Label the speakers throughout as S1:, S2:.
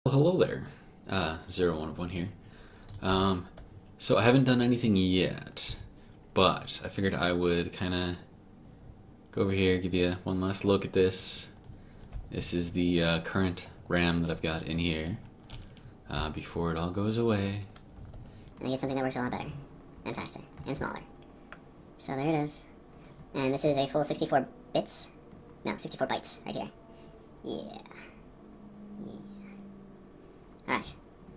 S1: Well, hello there. Zero one of one here. So I haven't done anything yet, but I figured I would kind of go over here, give you one last look at this. This is the current RAM that I've got in here before it all goes away.
S2: And I get something that works a lot better, and faster, and smaller. So there it is. And this is a full 64 bits. No, 64 bytes, right here. Yeah. Alright.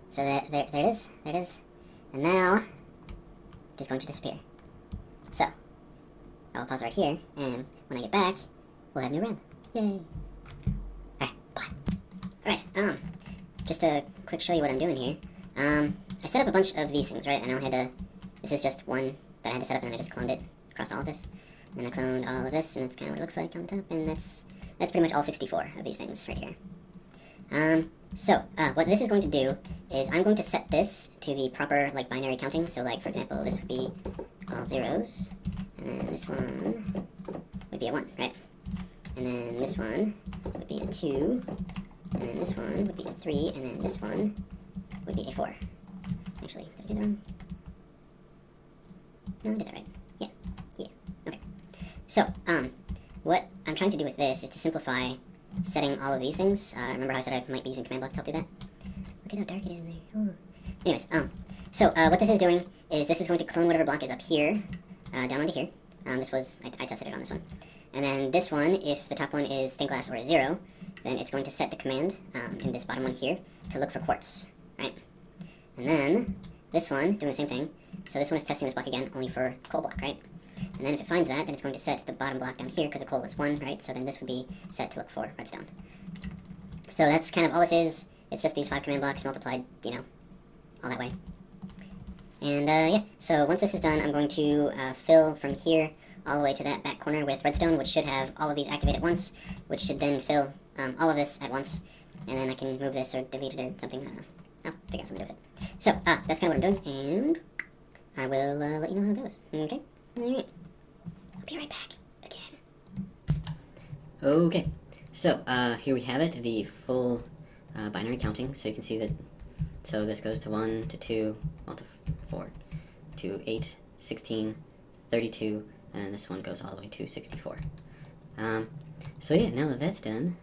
S2: So there it is. There it is. And now, it is going to disappear. So, I will pause right here, and when I get back, we'll have new RAM. Yay. Alright, bye. Alright, just to quick show you what I'm doing here. I set up a bunch of these things, right? I had to, this is just one that I had to set up, and then I just cloned it across all of this. And then I cloned all of this, and that's kind of what it looks like on the top, and that's pretty much all 64 of these things right here. So, what this is going to do is I'm going to set this to the proper, like, binary counting. So, like, for example, this would be all zeros, and then this one would be a 1, right? And then this one would be a 2, and then this one would be a 3, and then this one would be a 4. Actually, did I do that wrong? No, I did that right. Yeah, okay. So, what I'm trying to do with this is to simplify setting all of these things. Remember how I said I might be using command block to help do that? Look at how dark it is in there. Ooh. Anyways, so what this is doing is this is going to clone whatever block is up here, down onto here. This was, I tested it on this one. And then this one, if the top one is stained glass or a 0, then it's going to set the command, in this bottom one here, to look for quartz, right? And then, this one, doing the same thing. So this one is testing this block again, only for coal block, right? And then if it finds that, then it's going to set the bottom block down here, because the coal is 1, right? So then this would be set to look for redstone. So that's kind of all this is. It's just these 5 command blocks multiplied, you know, all that way. And, yeah, so once this is done, I'm going to fill from here all the way to that back corner with redstone, which should have all of these activate at once, which should then fill all of this at once. And then I can move this or delete it or something, I don't know. I'll figure out something to do with it. So, that's kind of what I'm doing, and I will let you know how it goes. Okay? Alright. I'll be right back again.
S3: Okay, so here we have it, the full binary counting. So you can see that, so this goes to 1, to 2, well, to 4, to 8, 16, 32, and this one goes all the way to 64. So yeah, now that that's done,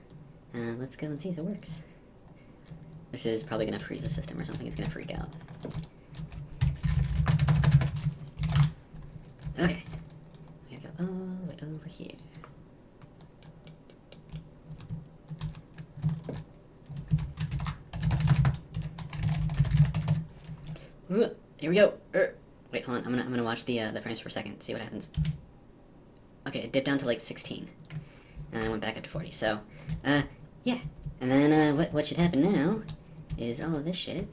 S3: let's go and see if it works. This is probably going to freeze the system or something. It's going to freak out. Okay. We gotta go all the way over here. Here we go. Wait, hold on. I'm gonna watch the frames per second. See what happens. Okay, it dipped down to like 16, and then it went back up to 40. So, yeah. And then what should happen now is all of this shit.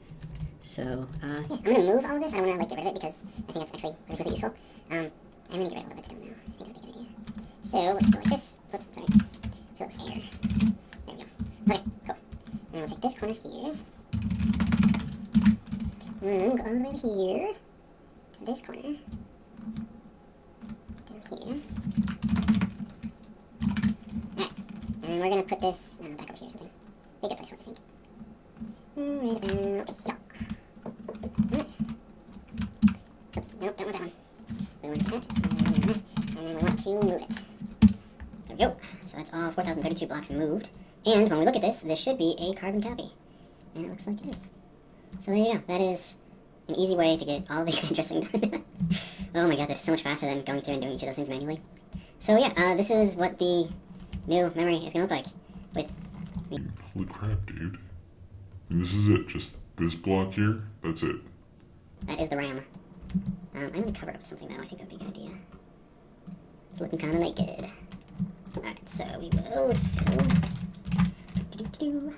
S3: So,
S2: yeah, I'm gonna move all of this. I don't wanna like get rid of it because I think that's actually really useful. I'm gonna get rid of all the redstone now. I think that'd be a good idea. So we'll just go like this. Oops, sorry. Fill it with air. There we go. Okay, cool. And then we'll take this corner here. And go all the way over here to this corner. Down here. Alright. And then we're gonna put this, I don't know, back over here or something. Be a good place for it, I think. Right about here. Alright. Oops, nope, don't want that one. We want that, and that, and then we want to move it. There we go. So that's all 4,032 blocks moved. And when we look at this, this should be a carbon copy. And it looks like it is. So there you go. That is an easy way to get all the interesting done. Oh my god, that's so much faster than going through and doing each of those things manually. So yeah, this is what the new memory is going to look like. With
S4: Holy crap, dude. And this is it, just this block here, that's it.
S2: That is the RAM. I'm going to cover it up with something though, I think that would be a good idea. It's looking kind of naked. Alright, so we will fill... Do-do-do-do.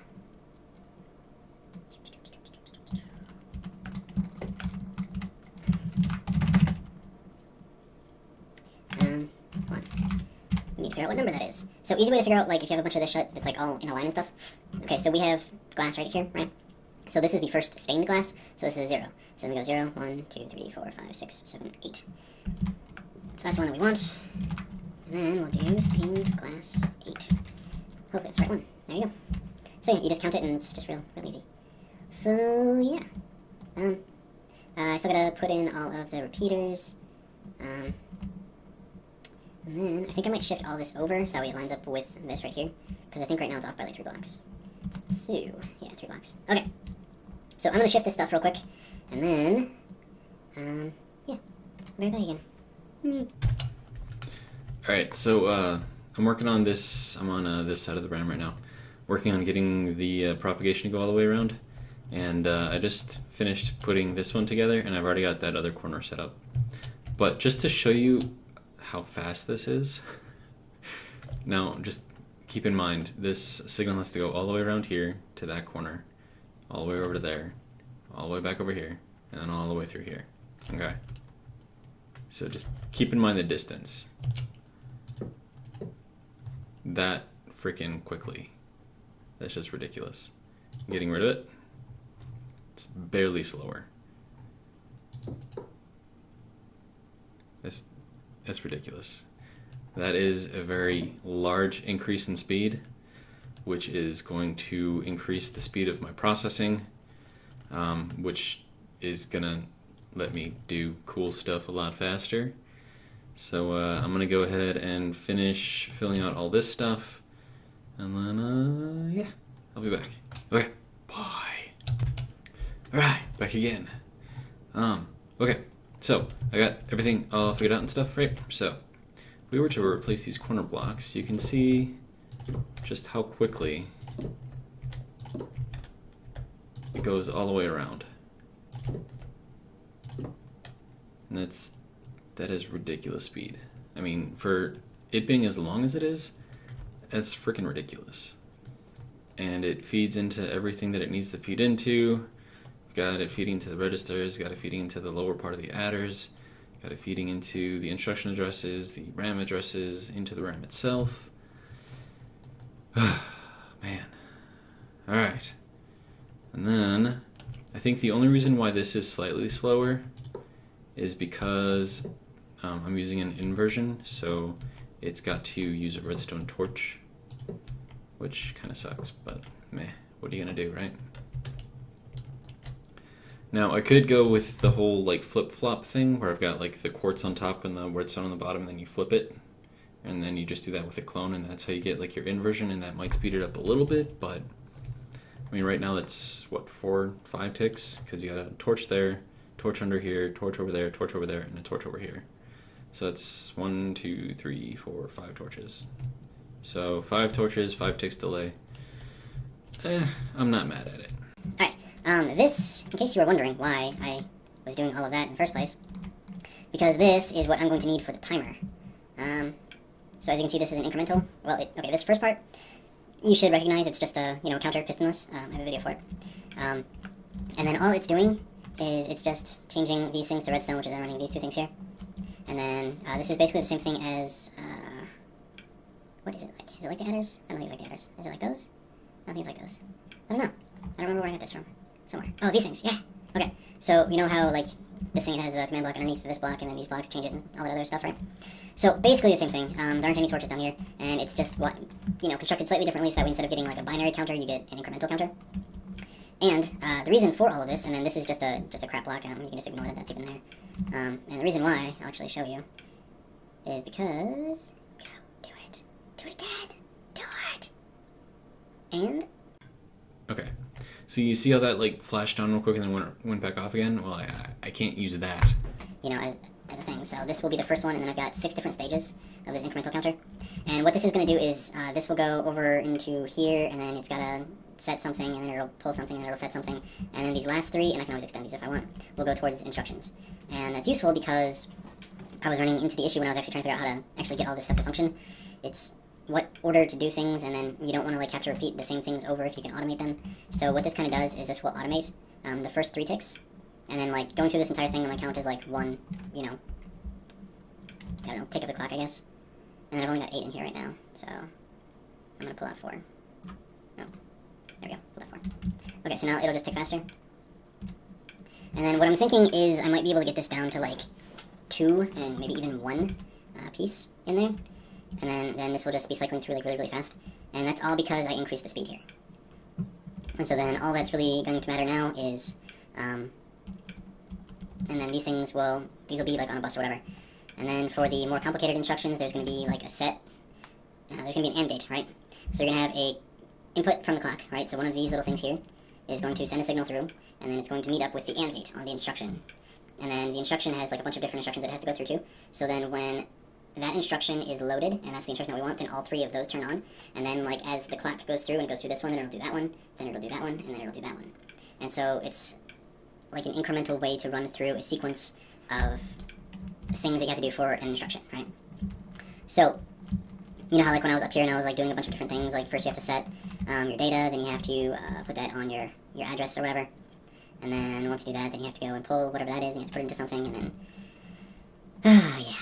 S2: Come on. We need to figure out what number that is. So easy way to figure out, like, if you have a bunch of this shit that's like all in a line and stuff. Okay, so we have glass right here, right? So this is the first stained glass, so this is a 0. So then we go 0, 1, 2, 3, 4, 5, 6, 7, 8. So that's the one that we want. And then we'll do stained glass 8. Hopefully it's the right one. There you go. So yeah, you just count it and it's just real easy. So yeah, I still gotta put in all of the repeaters, and then I think I might shift all this over so that way it lines up with this right here, because I think right now it's off by like 3 blocks. So yeah, 3 blocks. Okay, so I'm gonna shift this stuff real quick, and then yeah, I'll be back again.
S1: Alright, so I'm working on this. I'm on this side of the RAM right now. Working on getting the propagation to go all the way around. And I just finished putting this one together, and I've already got that other corner set up. But just to show you how fast this is, now just keep in mind, this signal has to go all the way around here to that corner, all the way over to there, all the way back over here, and then all the way through here. Okay? So just keep in mind the distance. That freaking quickly. That's just ridiculous. Getting rid of it, it's barely slower. That's ridiculous. That is a very large increase in speed, which is going to increase the speed of my processing, which is gonna let me do cool stuff a lot faster. So I'm gonna go ahead and finish filling out all this stuff, and then yeah, I'll be back. Okay, bye. All right, back again. Okay, so I got everything all figured out and stuff, right? So if we were to replace these corner blocks, you can see just how quickly it goes all the way around. And that is ridiculous speed. I mean, for it being as long as it is, that's freaking ridiculous. And it feeds into everything that it needs to feed into. Got it feeding to the registers, got it feeding into the lower part of the adders, got it feeding into the instruction addresses, the RAM addresses, into the RAM itself. Man. Alright. And then, I think the only reason why this is slightly slower is because I'm using an inversion, so it's got to use a redstone torch, which kind of sucks, but meh, what are you gonna do, right? Now, I could go with the whole like flip-flop thing, where I've got like the quartz on top and the redstone on the bottom, and then you flip it, and then you just do that with a clone, and that's how you get like your inversion, and that might speed it up a little bit, but I mean right now that's what, 4, 5 ticks, because you got a torch there, torch under here, torch over there, and a torch over here. So that's 1, 2, 3, 4, 5 torches. So 5 torches, 5 ticks delay. I'm not mad at it.
S2: Alright, this, in case you were wondering why I was doing all of that in the first place, because this is what I'm going to need for the timer. So as you can see, this is an incremental. Well, okay, this first part, you should recognize it's just a, counter pistonless. I have a video for it. And then all it's doing is it's just changing these things to redstone, which is I'm running these 2 things here. And then this is basically the same thing as, what is it like? Is it like the adders? I don't think it's like the adders. Is it like those? I don't think it's like those. I don't know. I don't remember where I got this from. Somewhere. Oh, these things. Yeah. Okay. So, you know how, like, this thing has the command block underneath this block, and then these blocks change it and all that other stuff, right? So, basically the same thing. There aren't any torches down here, and it's just what, constructed slightly differently, so that way instead of getting, like, a binary counter, you get an incremental counter. And the reason for all of this, and then this is just a crap block, you can just ignore that that's even there. And the reason why, I'll actually show you, is because... Go, do it. Do it again. Do it. And...
S1: Okay. So you see how that like flashed on real quick and then went back off again? Well, I can't use that.
S2: As a thing. So this will be the first one, and then I've got 6 different stages of this incremental counter. And what this is going to do is this will go over into here, and then it's got to set something, and then it'll pull something, and it'll set something. And then these last 3, and I can always extend these if I want, will go towards instructions. And that's useful because I was running into the issue when I was actually trying to figure out how to actually get all this stuff to function. It's what order to do things, and then you don't want to like have to repeat the same things over if you can automate them. So what this kind of does is this will automate the first 3 ticks, and then like going through this entire thing on my count is like 1, I don't know, tick of the clock, I guess. And then I've only got 8 in here right now, so I'm gonna pull out 4. Oh, there we go, pull out 4. Okay, so now it'll just tick faster. And then what I'm thinking is I might be able to get this down to like 2 and maybe even 1 piece in there. And then this will just be cycling through like really, really fast. And that's all because I increased the speed here. And so then all that's really going to matter now is, and then these will be like on a bus or whatever. And then for the more complicated instructions, there's going to be like a set, there's going to be an AND gate, right? So you're going to have a input from the clock, right? So one of these little things here is going to send a signal through, and then it's going to meet up with the AND gate on the instruction. And then the instruction has like a bunch of different instructions that it has to go through too. So then when that instruction is loaded, and that's the instruction that we want, then all three of those turn on. And then like as the clock goes through and it goes through this one, then it'll do that one, then it'll do that one, and then it'll do that one. And so it's like an incremental way to run through a sequence of things that you have to do for an instruction, right? So, you know how like when I was up here and I was like doing a bunch of different things, like first you have to set your data, then you have to put that on your address or whatever. And then once you do that, then you have to go and pull whatever that is, and you have to put it into something, and then, yeah,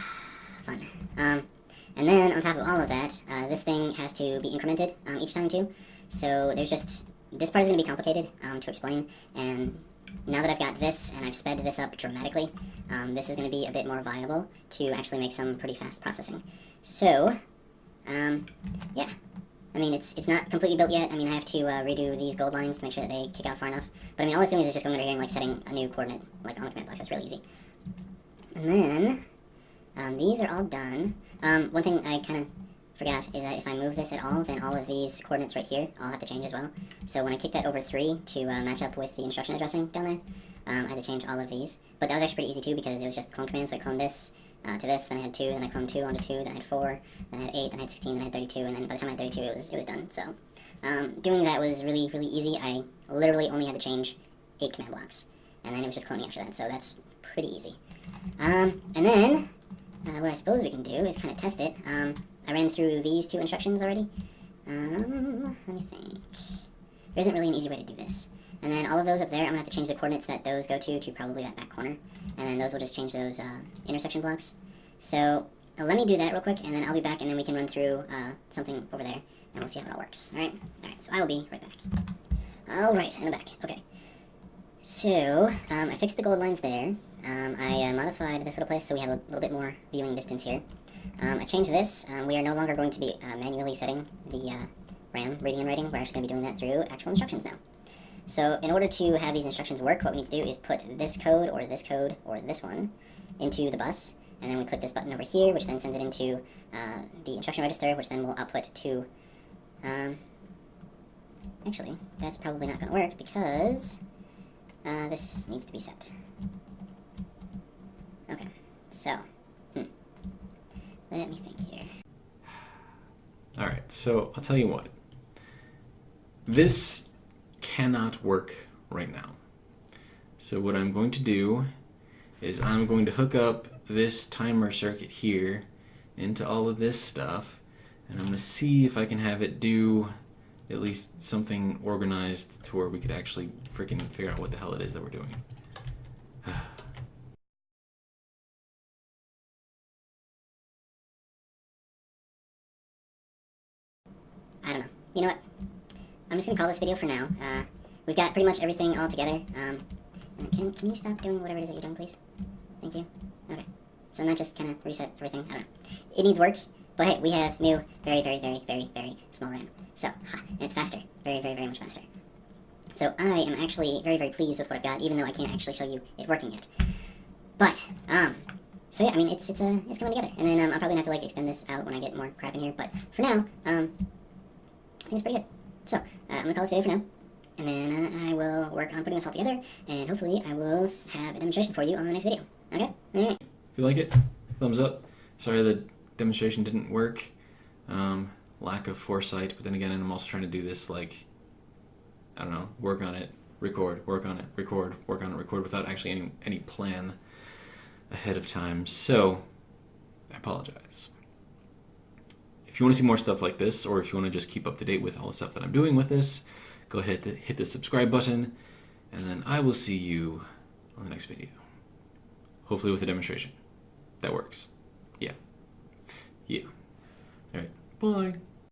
S2: fun. And then on top of all of that, this thing has to be incremented each time too. So there's just, this part is going to be complicated to explain, and now that I've got this and I've sped this up dramatically, this is going to be a bit more viable to actually make some pretty fast processing. So, yeah. I mean, it's not completely built yet. I mean, I have to redo these gold lines to make sure that they kick out far enough. But I mean, all it's doing is just going over here and like setting a new coordinate like on the command box. That's really easy. And then these are all done. One thing I kind of forgot is that if I move this at all, then all of these coordinates right here all have to change as well. So when I kick that over 3 to match up with the instruction addressing down there, I had to change all of these. But that was actually pretty easy too because it was just a clone command. So I cloned this to this, then I had 2, then I cloned 2 onto 2, then I had 4, then I had 8, then I had 16, then I had 32, and then by the time I had 32, it was done. So doing that was really, really easy. I literally only had to change 8 command blocks, and then it was just cloning after that. So that's pretty easy. And then what I suppose we can do is kind of test it. I ran through these 2 instructions already. Let me think. There isn't really an easy way to do this. And then all of those up there, I'm going to have to change the coordinates that those go to probably that back corner. And then those will just change those intersection blocks. So let me do that real quick, and then I'll be back, and then we can run through something over there, and we'll see how it all works. Alright? Alright, so I will be right back. Alright, I'm back. Okay. So, I fixed the gold lines there. I modified this little place so we have a little bit more viewing distance here. I changed this. We are no longer going to be manually setting the RAM reading and writing. We're actually going to be doing that through actual instructions now. So in order to have these instructions work, what we need to do is put this code, or this one, into the bus, and then we click this button over here, which then sends it into the instruction register, which then will output to, actually, that's probably not going to work, because this needs to be set. Okay, so, let me think here.
S1: Alright, so I'll tell you what. This cannot work right now. So what I'm going to do is I'm going to hook up this timer circuit here into all of this stuff, and I'm going to see if I can have it do at least something organized to where we could actually freaking figure out what the hell it is that we're doing.
S2: I don't know. You know what? I'm just going to call this video for now. We've got pretty much everything all together. Can you stop doing whatever it is that you're doing, please? Thank you. Okay. So not just kind of reset everything. I don't know. It needs work, but hey, we have new, very, very, very, very, very small RAM. So, and it's faster. Very, very, very much faster. So I am actually very, very pleased with what I've got, even though I can't actually show you it working yet. But, so yeah, I mean, it's coming together. And then I'll probably have to like extend this out when I get more crap in here. But for now, I think it's pretty good. So, I'm going to call this video for now. And then I will work on putting this all together, and hopefully I will have a demonstration for you on the next video. Okay? Alright.
S1: If you like it, thumbs up. Sorry the demonstration didn't work. Lack of foresight, but then again, I'm also trying to do this like, I don't know, work on it, record, work on it, record, work on it, record, without actually any plan ahead of time. So, I apologize. If you want to see more stuff like this, or if you want to just keep up to date with all the stuff that I'm doing with this, go ahead and hit the subscribe button, and then I will see you on the next video. Hopefully with a demonstration. That works. Yeah. Yeah. Alright. Bye.